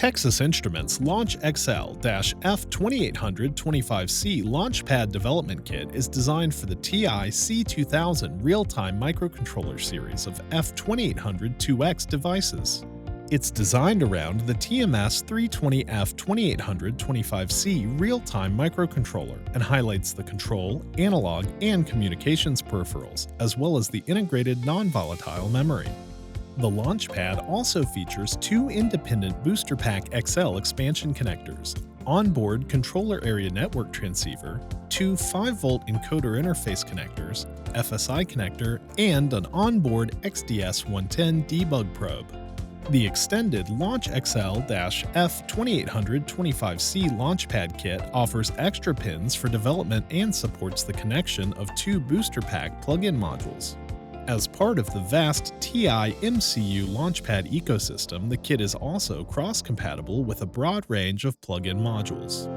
Texas Instruments Launch XL-F2800-25C Launchpad Development Kit is designed for the TI C2000 real-time microcontroller series of F2800-2X devices. It's designed around the TMS 320F2800-25C real-time microcontroller and highlights the control, analog, and communications peripherals, as well as the integrated non-volatile memory. The Launchpad also features two independent Booster Pack XL expansion connectors, onboard controller area network transceiver, two 5-volt encoder interface connectors, FSI connector, and an onboard XDS110 debug probe. The extended Launch XL-F2800-25C Launchpad Kit offers extra pins for development and supports the connection of two Booster Pack plug-in modules. As part of the vast TI MCU Launchpad ecosystem, the kit is also cross-compatible with a broad range of plug-in modules.